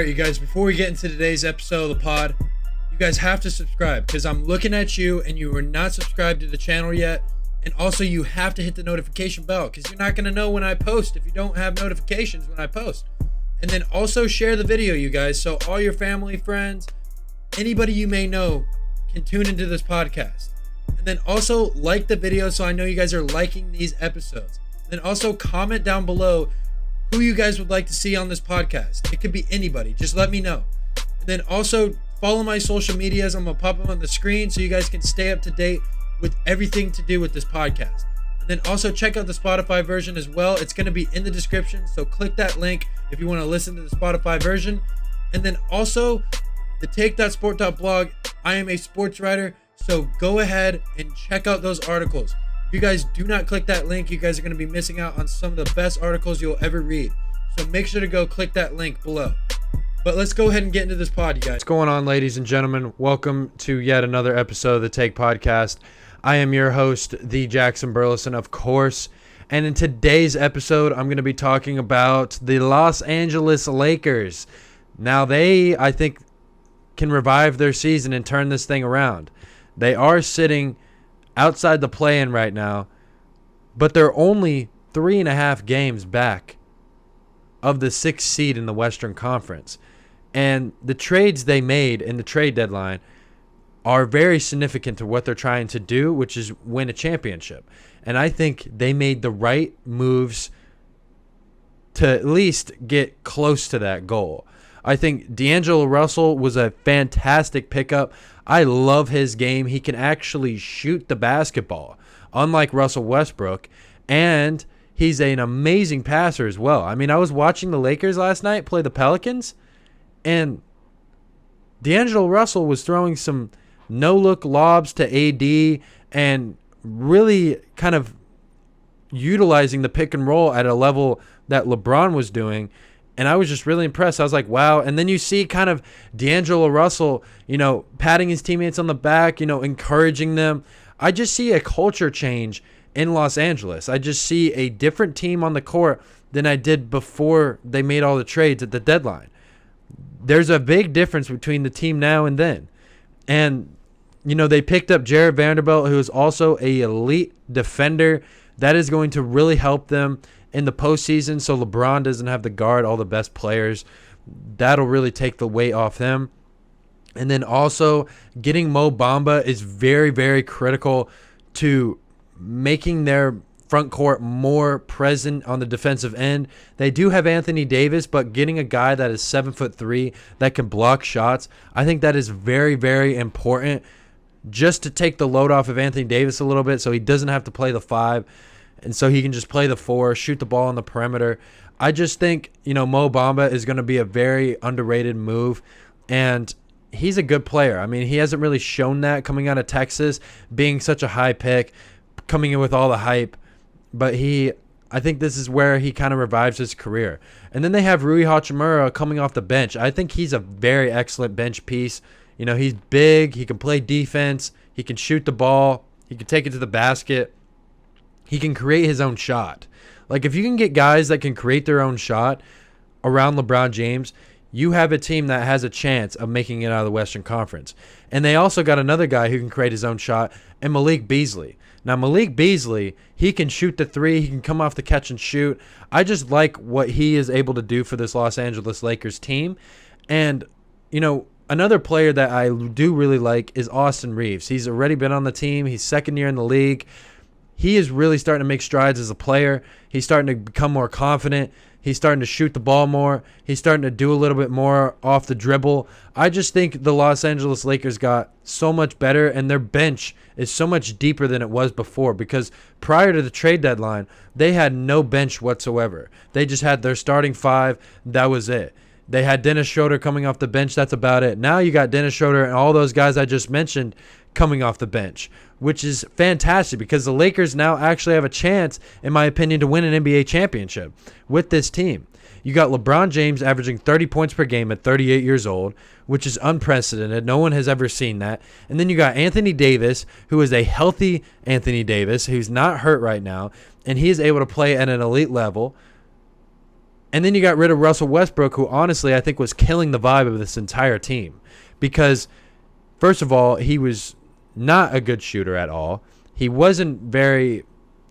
All right, you guys, before we get into today's episode of the pod, you guys have to subscribe because I'm looking at you and you are not subscribed to the channel yet. And also you have to hit the notification bell because you're not going to know when I post if you don't have notifications when I post. And then also share the video, you guys, so all your family, friends, anybody you may know can tune into this podcast. And then also like the video so I know you guys are liking these episodes. And then also comment down below who you guys would like to see on this podcast. It could be anybody. Just let me know. And then also follow my social medias. I'm going to pop them on the screen so you guys can stay up to date with everything to do with this podcast. And then also check out the Spotify version as well. It's going to be in the description. So click that link if you want to listen to the Spotify version. And then also the take.sport.blog. I am a sports writer. So go ahead and check out those articles. If you guys do not click that link, you guys are going to be missing out on some of the best articles you'll ever read. So make sure to go click that link below. But let's go ahead and get into this pod, you guys. What's going on, ladies and gentlemen? Welcome to yet another episode of the Take Podcast. I am your host, the Jackson Burleson, of course. And in today's episode, I'm going to be talking about the Los Angeles Lakers. Now, they, I think, can revive their season and turn this thing around. They are sitting outside the play-in right now, but they're only 3.5 games back of the 6th seed in the Western Conference. And the trades they made in the trade deadline are very significant to what they're trying to do, which is win a championship. And I think they made the right moves to at least get close to that goal. I think D'Angelo Russell was a fantastic pickup. I love his game. He can actually shoot the basketball, unlike Russell Westbrook. And he's an amazing passer as well. I mean, I was watching the Lakers last night play the Pelicans, and D'Angelo Russell was throwing some no-look lobs to AD and really kind of utilizing the pick and roll at a level that LeBron was doing. And I was just really impressed. I was like, wow. And then you see kind of D'Angelo Russell, patting his teammates on the back, encouraging them. I just see a culture change in Los Angeles. I just see a different team on the court than I did before they made all the trades at the deadline. There's a big difference between the team now and then. And, they picked up Jared Vanderbilt, who is also an elite defender. That is going to really help them in the postseason, so LeBron doesn't have to guard all the best players. That'll really take the weight off them. And then also getting Mo Bamba is very, very critical to making their front court more present on the defensive end. They do have Anthony Davis, but getting a guy that is 7'3" that can block shots, I think that is very, very important just to take the load off of Anthony Davis a little bit so he doesn't have to play the 5. And so he can just play the 4, shoot the ball on the perimeter. I just think, Mo Bamba is going to be a very underrated move. And he's a good player. I mean, he hasn't really shown that coming out of Texas, being such a high pick, coming in with all the hype. But I think this is where he kind of revives his career. And then they have Rui Hachimura coming off the bench. I think he's a very excellent bench piece. He's big. He can play defense. He can shoot the ball. He can take it to the basket. He can create his own shot. Like, if you can get guys that can create their own shot around LeBron James, you have a team that has a chance of making it out of the Western Conference. And they also got another guy who can create his own shot, and Malik Beasley. Now, Malik Beasley, he can shoot the 3. He can come off the catch and shoot. I just like what he is able to do for this Los Angeles Lakers team. And, another player that I do really like is Austin Reeves. He's already been on the team. He's second year in the league. He is really starting to make strides as a player. He's starting to become more confident. He's starting to shoot the ball more. He's starting to do a little bit more off the dribble. I just think the Los Angeles Lakers got so much better, and their bench is so much deeper than it was before, because prior to the trade deadline, they had no bench whatsoever. They just had their starting 5. That was it. They had Dennis Schroeder coming off the bench. That's about it. Now you got Dennis Schroeder and all those guys I just mentioned coming off the bench, which is fantastic because the Lakers now actually have a chance, in my opinion, to win an NBA championship with this team. You got LeBron James averaging 30 points per game at 38 years old, which is unprecedented. No one has ever seen that. And then you got Anthony Davis, who is a healthy Anthony Davis, who's not hurt right now, and he is able to play at an elite level. And then you got rid of Russell Westbrook, who honestly I think was killing the vibe of this entire team. Because, first of all, he was not a good shooter at all. He wasn't very,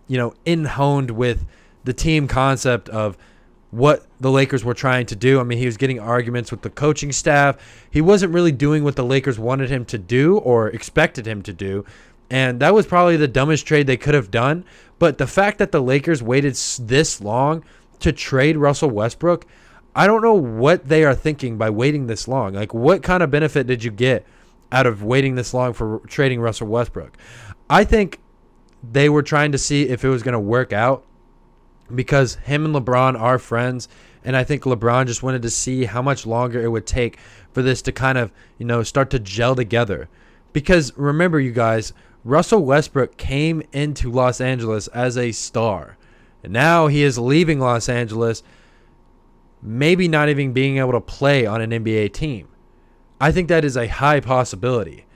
in-honed with the team concept of what the Lakers were trying to do. I mean, he was getting arguments with the coaching staff. He wasn't really doing what the Lakers wanted him to do or expected him to do. And that was probably the dumbest trade they could have done. But the fact that the Lakers waited this long to trade Russell Westbrook, I don't know what they are thinking by waiting this long. Like, what kind of benefit did you get out of waiting this long for trading Russell Westbrook? I think they were trying to see if it was going to work out because him and LeBron are friends, and I think LeBron just wanted to see how much longer it would take for this to kind of, start to gel together. Because remember, you guys, Russell Westbrook came into Los Angeles as a star. And now he is leaving Los Angeles, maybe not even being able to play on an NBA team. I think that is a high possibility.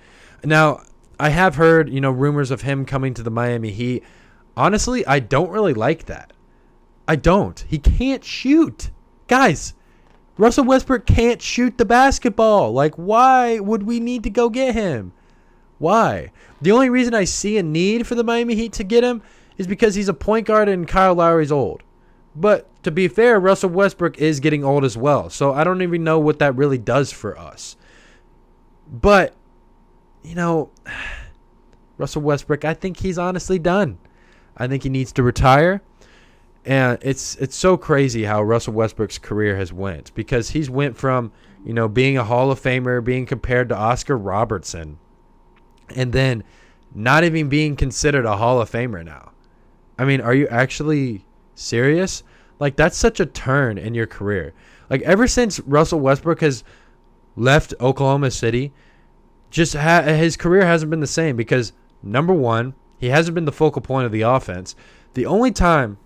Now, I have heard, rumors of him coming to the Miami Heat. Honestly, I don't really like that. I don't. He can't shoot. Guys, Russell Westbrook can't shoot the basketball. Like, why would we need to go get him? Why? The only reason I see a need for the Miami Heat to get him is because he's a point guard and Kyle Lowry's old. But to be fair, Russell Westbrook is getting old as well. So I don't even know what that really does for us. But, Russell Westbrook, I think he's honestly done. I think he needs to retire. And it's so crazy how Russell Westbrook's career has went. Because he's went from, being a Hall of Famer, being compared to Oscar Robertson, and then not even being considered a Hall of Famer now. I mean, are you actually serious? Like, that's such a turn in your career. Like, ever since Russell Westbrook has left Oklahoma City, just his career hasn't been the same because, number one, he hasn't been the focal point of the offense. The only time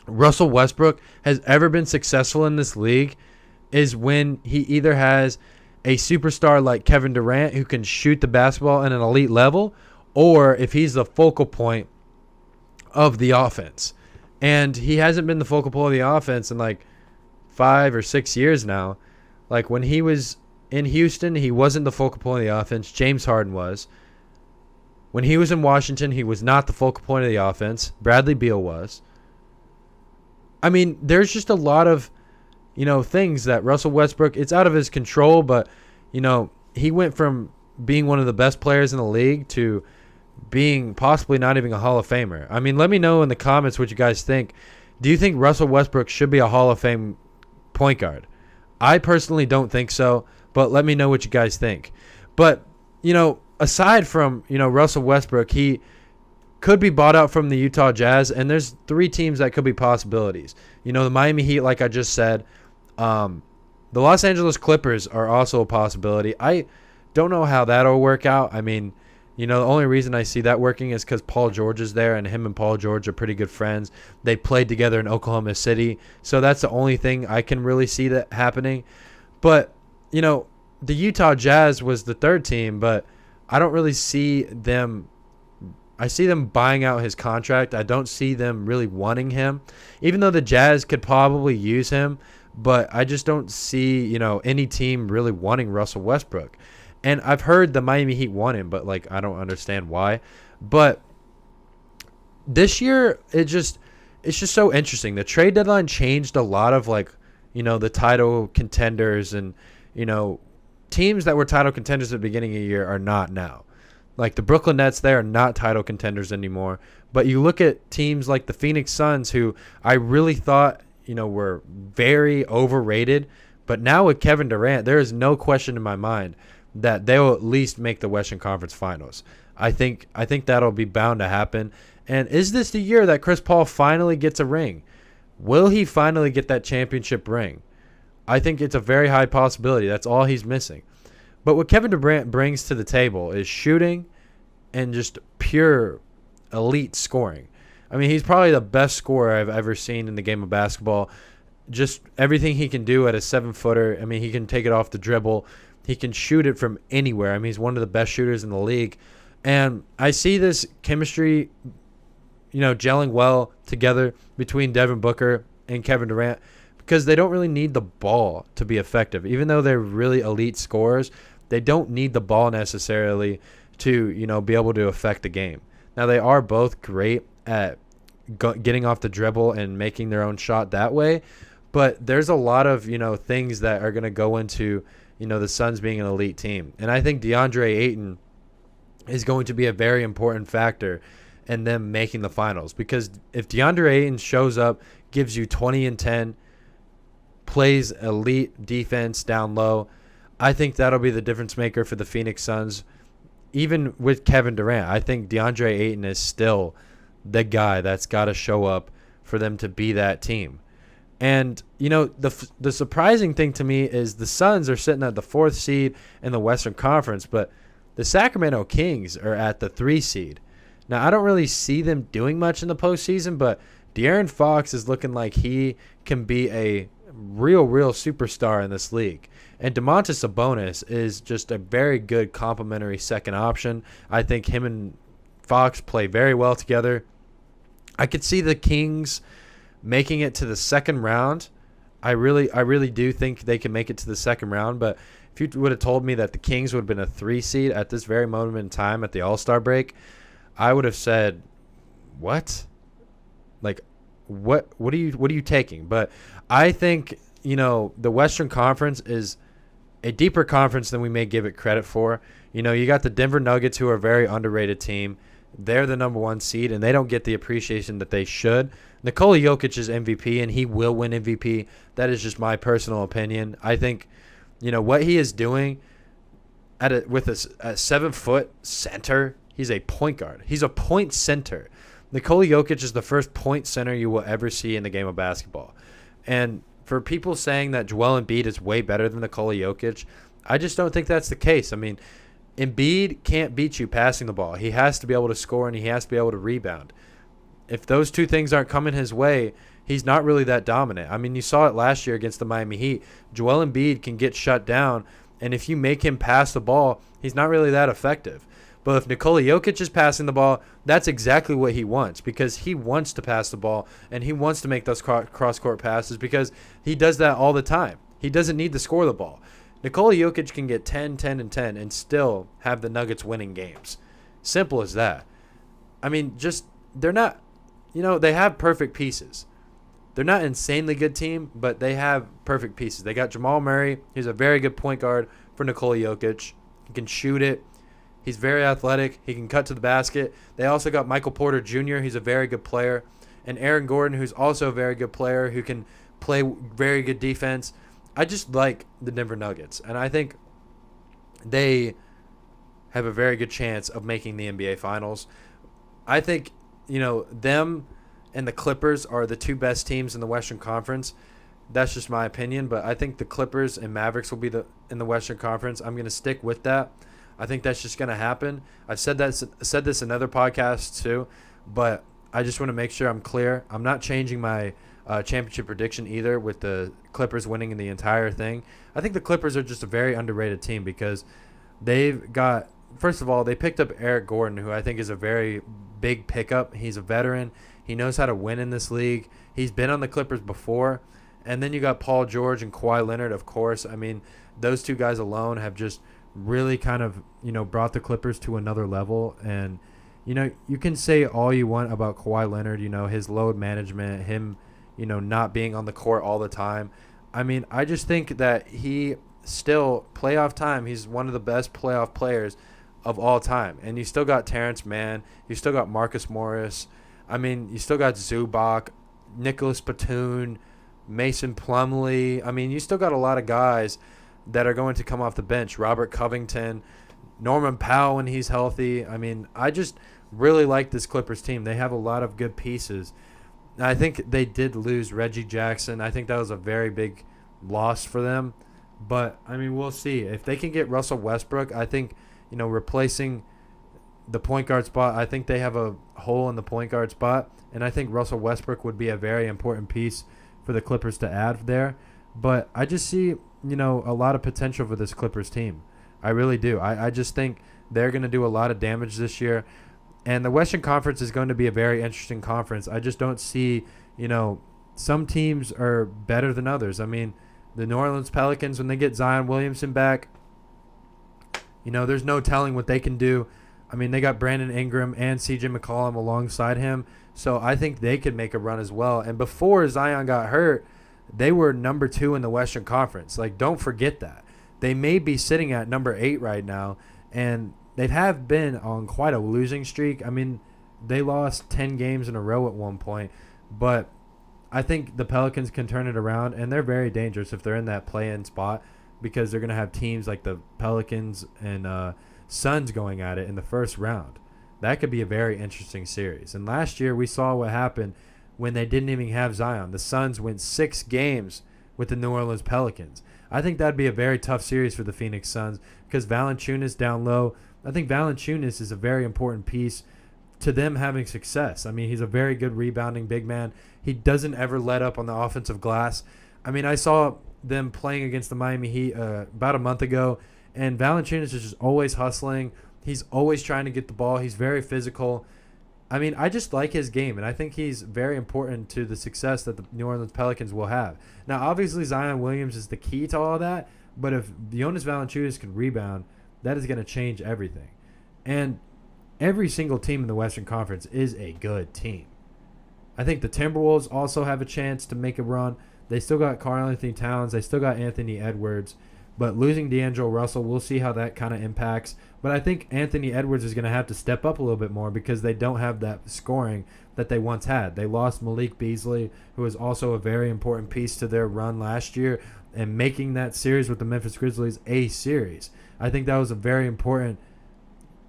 Russell Westbrook has ever been successful in this league is when he either has a superstar like Kevin Durant who can shoot the basketball at an elite level, or if he's the focal point of the offense. And he hasn't been the focal point of the offense in like 5 or 6 years now. Like, when he was in Houston, he wasn't the focal point of the offense. James Harden was. When he was in Washington, he was not the focal point of the offense. Bradley Beal was. I mean, there's just a lot of, things that Russell Westbrook, it's out of his control, but, he went from being one of the best players in the league to being possibly not even a Hall of Famer. I mean, let me know in the comments what you guys think. Do you think Russell Westbrook should be a Hall of Fame point guard? I personally don't think so, but let me know what you guys think. But, aside from, Russell Westbrook, he could be bought out from the Utah Jazz, and there's 3 teams that could be possibilities. The Miami Heat, like I just said. The Los Angeles Clippers are also a possibility. I don't know how that'll work out. I mean, the only reason I see that working is because Paul George is there, and him and Paul George are pretty good friends. They played together in Oklahoma City, so that's the only thing I can really see that happening. But, the Utah Jazz was the 3rd team, but I don't really see them. I see them buying out his contract. I don't see them really wanting him, even though the Jazz could probably use him. But I just don't see, any team really wanting Russell Westbrook. And I've heard the Miami Heat want him, but, I don't understand why. But this year, it's just so interesting. The trade deadline changed a lot of, the title contenders and, teams that were title contenders at the beginning of the year are not now. Like, the Brooklyn Nets, they are not title contenders anymore. But you look at teams like the Phoenix Suns, who I really thought, were very overrated. But now with Kevin Durant, there is no question in my mind that they will at least make the Western Conference Finals. I think that'll be bound to happen. And is this the year that Chris Paul finally gets a ring? Will he finally get that championship ring? I think it's a very high possibility. That's all he's missing. But what Kevin Durant brings to the table is shooting and just pure elite scoring. I mean, he's probably the best scorer I've ever seen in the game of basketball. Just everything he can do at a 7-footer. I mean, he can take it off the dribble. He can shoot it from anywhere. I mean, he's one of the best shooters in the league. And I see this chemistry, gelling well together between Devin Booker and Kevin Durant. because they don't really need the ball to be effective. Even though they're really elite scorers, they don't need the ball necessarily to, be able to affect the game. Now, they are both great at getting off the dribble and making their own shot that way, but there's a lot of, things that are going to go into, the Suns being an elite team. And I think DeAndre Ayton is going to be a very important factor in them making the finals, because if DeAndre Ayton shows up, gives you 20 and 10, plays elite defense down low, I think that'll be the difference maker for the Phoenix Suns. Even with Kevin Durant, I think DeAndre Ayton is still the guy that's got to show up for them to be that team. And, the surprising thing to me is the Suns are sitting at the 4th seed in the Western Conference, but the Sacramento Kings are at the 3 seed. Now, I don't really see them doing much in the postseason, but De'Aaron Fox is looking like he can be a real superstar in this league. And Domantas Sabonis is just a very good complementary second option. I think him and Fox play very well together. I could see the Kings making it to the second round. I really do think they can make it to the second round, but if you would have told me that the Kings would have been a 3 seed at this very moment in time at the All-Star break, I would have said, what? Like, what are you taking? But I think, the Western Conference is a deeper conference than we may give it credit for. You got the Denver Nuggets, who are a very underrated team. They're the number 1 seed, and they don't get the appreciation that they should. Nikola Jokic is MVP, and he will win MVP. That is just my personal opinion. I think, what he is doing with a 7-foot center, he's a point guard. He's a point center. Nikola Jokic is the first point center you will ever see in the game of basketball. And for people saying that Joel Embiid is way better than Nikola Jokic, I just don't think that's the case. I mean, Embiid can't beat you passing the ball. He has to be able to score, and he has to be able to rebound. If those two things aren't coming his way, he's not really that dominant. I mean, you saw it last year against the Miami Heat. Joel Embiid can get shut down, and if you make him pass the ball, he's not really that effective. But if Nikola Jokic is passing the ball, that's exactly what he wants, because he wants to pass the ball, and he wants to make those cross-court passes because he does that all the time. He doesn't need to score the ball. Nikola Jokic can get 10, 10, and 10 and still have the Nuggets winning games. Simple as that. I mean, they're not, they have perfect pieces. They're not an insanely good team, but they have perfect pieces. They got Jamal Murray. He's a very good point guard for Nikola Jokic. He can shoot it. He's very athletic. He can cut to the basket. They also got Michael Porter Jr. He's a very good player. And Aaron Gordon, who's also a very good player, who can play very good defense. I just like the Denver Nuggets, and I think they have a very good chance of making the NBA Finals. I think, them and the Clippers are the 2 best teams in the Western Conference. That's just my opinion, but I think the Clippers and Mavericks will be in the Western Conference. I'm going to stick with that. I think that's just going to happen. I've said this in other podcasts too, but I just want to make sure I'm clear. I'm not changing my championship prediction either with the Clippers winning in the entire thing. I think the Clippers are just a very underrated team because they've got, first of all, they picked up Eric Gordon, who I think is a very big pickup. He's a veteran. He knows how to win in this league. He's been on the Clippers before. And then you got Paul George and Kawhi Leonard, of course. I mean, those 2 guys alone have just really kind of, brought the Clippers to another level. And, you can say all you want about Kawhi Leonard, his load management, him, not being on the court all the time. I mean, I just think that he still, playoff time, he's one of the best playoff players of all time. And you still got Terrence Mann. You still got Marcus Morris. I mean, you still got Zubac, Nicholas Batum, Mason Plumlee. I mean, you still got a lot of guys that are going to come off the bench. Robert Covington, Norman Powell when he's healthy. I mean, I just really like this Clippers team. They have a lot of good pieces. I think they did lose Reggie Jackson. I think that was a very big loss for them. But, I mean, we'll see. If they can get Russell Westbrook, I think, replacing the point guard spot, I think they have a hole in the point guard spot. And I think Russell Westbrook would be a very important piece for the Clippers to add there. But I just see, a lot of potential for this Clippers team. I really do. I just think they're going to do a lot of damage this year. And the Western Conference is going to be a very interesting conference. I just don't see, some teams are better than others. I mean, the New Orleans Pelicans, when they get Zion Williamson back, there's no telling what they can do. I mean, they got Brandon Ingram and CJ McCollum alongside him. So I think they could make a run as well. And before Zion got hurt, they were number 2 in the Western Conference. Like, don't forget that. They may be sitting at number 8 right now, and they have been on quite a losing streak. I mean, they lost 10 games in a row at one point, but I think the Pelicans can turn it around, and they're very dangerous if they're in that play-in spot because they're going to have teams like the Pelicans and Suns going at it in the first round. That could be a very interesting series. And last year we saw what happened when they didn't even have Zion. The Suns went 6 games with the New Orleans Pelicans. I think that'd be a very tough series for the Phoenix Suns because Valanciunas down low. I think Valanciunas is a very important piece to them having success. I mean, he's a very good rebounding big man. He doesn't ever let up on the offensive glass. I mean, I saw them playing against the Miami Heat about a month ago, and Valanciunas is just always hustling. He's always trying to get the ball. He's very physical. I mean, I just like his game, and I think he's very important to the success that the New Orleans Pelicans will have. Now, obviously, Zion Williams is the key to all that, but if Jonas Valanciunas can rebound, that is going to change everything. And every single team in the Western Conference is a good team. I think the Timberwolves also have a chance to make a run. They still got Karl-Anthony Towns. They still got Anthony Edwards. But losing D'Angelo Russell, we'll see how that kind of impacts. But I think Anthony Edwards is going to have to step up a little bit more because they don't have that scoring that they once had. They lost Malik Beasley, who was also a very important piece to their run last year, and making that series with the Memphis Grizzlies a series. I think that was a very important,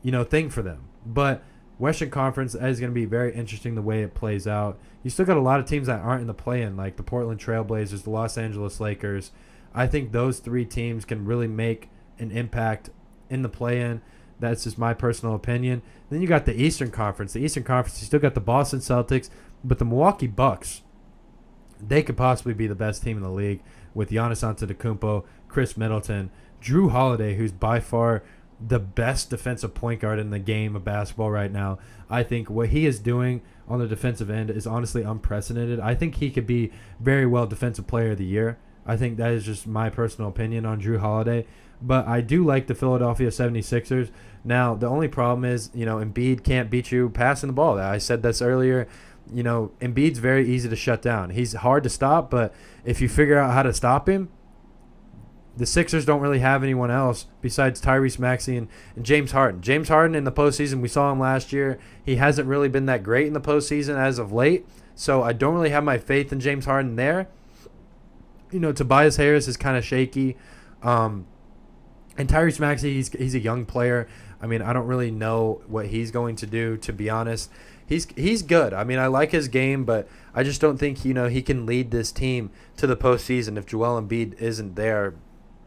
thing for them. But Western Conference is going to be very interesting the way it plays out. You still got a lot of teams that aren't in the play-in, like the Portland Trailblazers, the Los Angeles Lakers. I think those 3 teams can really make an impact in the play-in. That's just my personal opinion. Then you got the Eastern Conference. The Eastern Conference, you still got the Boston Celtics, but the Milwaukee Bucks, they could possibly be the best team in the league with Giannis Antetokounmpo, Chris Middleton, Drew Holiday, who's by far the best defensive point guard in the game of basketball right now. I think what he is doing on the defensive end is honestly unprecedented. I think he could be very well Defensive Player of the Year. I think that is just my personal opinion on Drew Holiday. But I do like the Philadelphia 76ers. Now, the only problem is, Embiid can't beat you passing the ball. I said this earlier. Embiid's very easy to shut down. He's hard to stop, but if you figure out how to stop him, the Sixers don't really have anyone else besides Tyrese Maxey and James Harden. James Harden in the postseason, we saw him last year. He hasn't really been that great in the postseason as of late, so I don't really have my faith in James Harden there. Tobias Harris is kind of shaky. And Tyrese Maxey, he's a young player. I mean, I don't really know what he's going to do, to be honest. He's good. I mean, I like his game, but I just don't think, he can lead this team to the postseason if Joel Embiid isn't there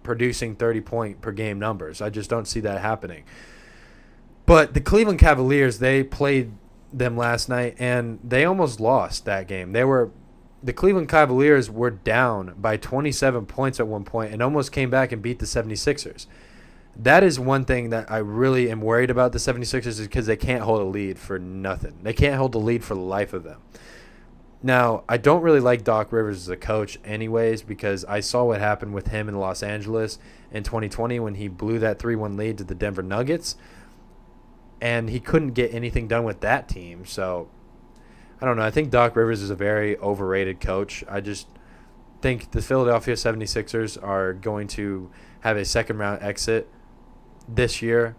producing 30-point per game numbers. I just don't see that happening. But the Cleveland Cavaliers, they played them last night, and they almost lost that game. The Cleveland Cavaliers were down by 27 points at one point and almost came back and beat the 76ers. That is one thing that I really am worried about the 76ers is because they can't hold a lead for nothing. They can't hold the lead for the life of them. Now, I don't really like Doc Rivers as a coach anyways because I saw what happened with him in Los Angeles in 2020 when he blew that 3-1 lead to the Denver Nuggets, and he couldn't get anything done with that team. So, I don't know. I think Doc Rivers is a very overrated coach. I just think the Philadelphia 76ers are going to have a second-round exit this year,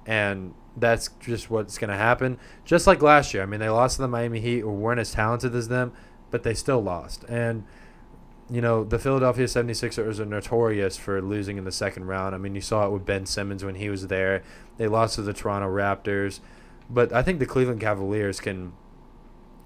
and that's just what's going to happen. Just like last year. I mean, they lost to the Miami Heat, who weren't as talented as them, but they still lost. And, the Philadelphia 76ers are notorious for losing in the second round. I mean, you saw it with Ben Simmons when he was there. They lost to the Toronto Raptors. But I think the Cleveland Cavaliers can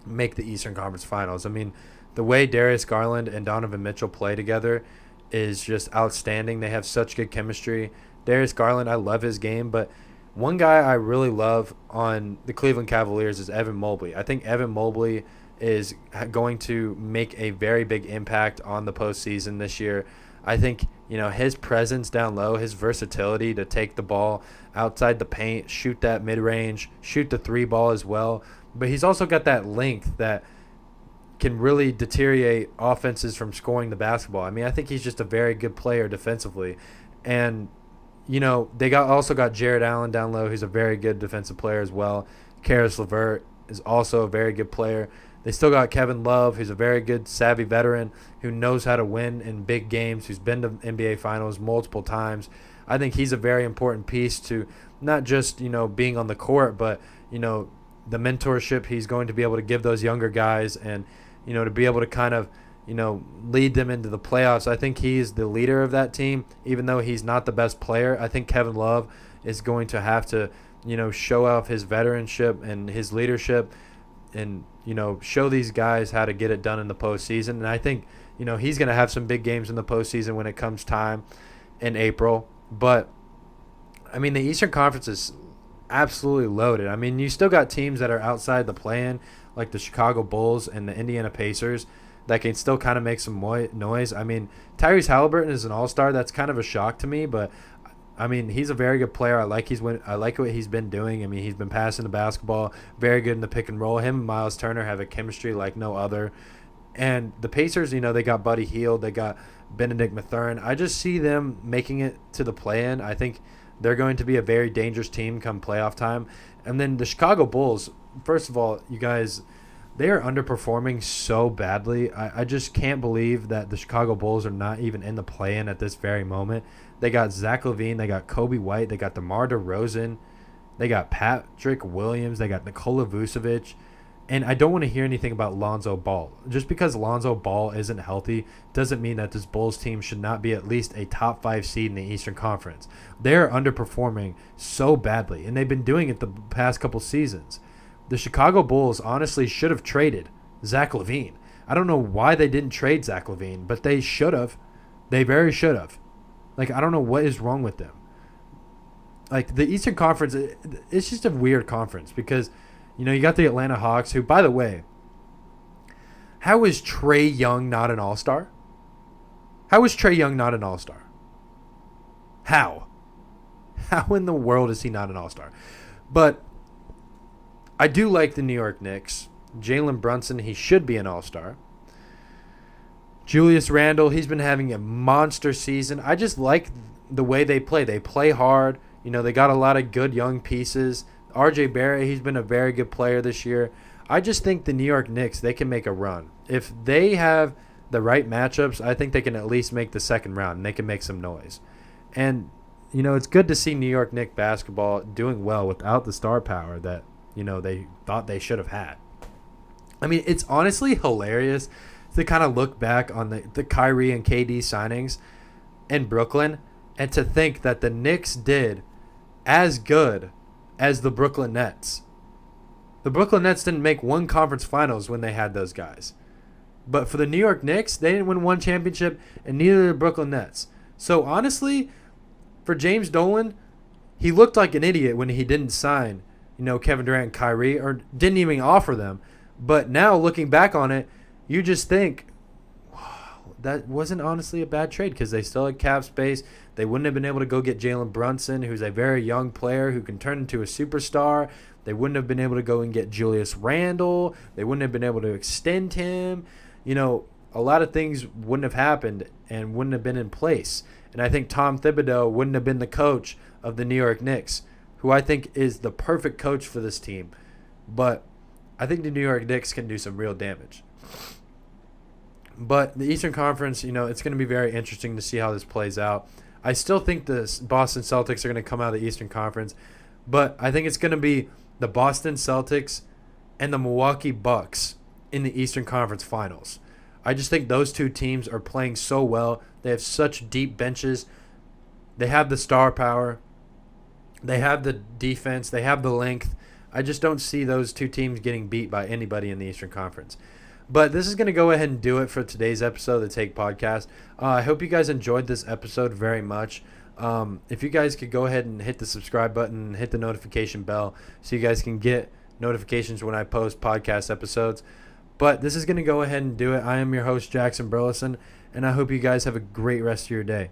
make the Eastern Conference Finals. I mean, the way Darius Garland and Donovan Mitchell play together is just outstanding. They have such good chemistry. Darius Garland, I love his game, but one guy I really love on the Cleveland Cavaliers is Evan Mobley. I think Evan Mobley is going to make a very big impact on the postseason this year. I think, his presence down low, his versatility to take the ball outside the paint, shoot that mid-range, shoot the 3 ball as well. But he's also got that length that can really deteriorate offenses from scoring the basketball. I mean, I think he's just a very good player defensively. And, they also got Jared Allen down low, who's a very good defensive player as well. Karis LeVert is also a very good player. They still got Kevin Love, who's a very good, savvy veteran who knows how to win in big games, who's been to NBA Finals multiple times. I think he's a very important piece to not just, being on the court, but, the mentorship he's going to be able to give those younger guys and, to be able to kind of, lead them into the playoffs. I think he's the leader of that team, even though he's not the best player. I think Kevin Love is going to have to, show off his veteranship and his leadership and, show these guys how to get it done in the postseason. And I think, he's going to have some big games in the postseason when it comes time in April. But, I mean, the Eastern Conference is absolutely loaded. I mean, you still got teams that are outside the play-in, like the Chicago Bulls and the Indiana Pacers, that can still kind of make some noise. I mean, Tyrese Halliburton is an all-star. That's kind of a shock to me, but I mean, he's a very good player. I like what he's been doing. I mean, he's been passing the basketball, very good in the pick and roll. Him and Miles Turner have a chemistry like no other. And the Pacers, they got Buddy Hield, they got Benedict Mathurin. I just see them making it to the play-in. I think they're going to be a very dangerous team come playoff time. And then the Chicago Bulls, first of all, you guys, they are underperforming so badly. I just can't believe that the Chicago Bulls are not even in the play-in at this very moment. They got Zach LaVine, they got Kobe White, they got DeMar DeRozan, they got Patrick Williams, they got Nikola Vucevic, and I don't want to hear anything about Lonzo Ball. Just because Lonzo Ball isn't healthy doesn't mean that this Bulls team should not be at least a top 5 seed in the Eastern Conference. They're underperforming so badly, and they've been doing it the past couple seasons. The Chicago Bulls honestly should have traded Zach LaVine. I don't know why they didn't trade Zach LaVine, but they should have. They very should have. Like, I don't know what is wrong with them. Like, the Eastern Conference, it's just a weird conference because, you got the Atlanta Hawks, who, by the way, how is Trae Young not an all-star? How is Trae Young not an all-star? How? How in the world is he not an all-star? But I do like the New York Knicks. Jalen Brunson, he should be an all-star. Julius Randle, he's been having a monster season. I just like the way they play. They play hard. They got a lot of good young pieces. R.J. Barrett, he's been a very good player this year. I just think the New York Knicks, they can make a run. If they have the right matchups, I think they can at least make the second round, and they can make some noise. And, it's good to see New York Knicks basketball doing well without the star power that, they thought they should have had. I mean, it's honestly hilarious to kind of look back on the Kyrie and KD signings in Brooklyn and to think that the Knicks did as good as the Brooklyn Nets. The Brooklyn Nets didn't make one conference finals when they had those guys. But for the New York Knicks, they didn't win one championship, and neither did the Brooklyn Nets. So honestly, for James Dolan, he looked like an idiot when he didn't sign, Kevin Durant and Kyrie, or didn't even offer them. But now looking back on it, you just think, wow, that wasn't honestly a bad trade because they still had cap space. They wouldn't have been able to go get Jalen Brunson, who's a very young player who can turn into a superstar. They wouldn't have been able to go and get Julius Randle. They wouldn't have been able to extend him. A lot of things wouldn't have happened and wouldn't have been in place. And I think Tom Thibodeau wouldn't have been the coach of the New York Knicks, who I think is the perfect coach for this team. But I think the New York Knicks can do some real damage. But the Eastern Conference, it's going to be very interesting to see how this plays out. I still think the Boston Celtics are going to come out of the Eastern Conference, but I think it's going to be the Boston Celtics and the Milwaukee Bucks in the Eastern Conference Finals. I just think those two teams are playing so well. They have such deep benches. They have the star power. They have the defense. They have the length. I just don't see those two teams getting beat by anybody in the Eastern Conference. But this is going to go ahead and do it for today's episode of the Take Podcast. I hope you guys enjoyed this episode very much. If you guys could go ahead and hit the subscribe button and hit the notification bell so you guys can get notifications when I post podcast episodes. But this is going to go ahead and do it. I am your host, Jackson Burleson, and I hope you guys have a great rest of your day.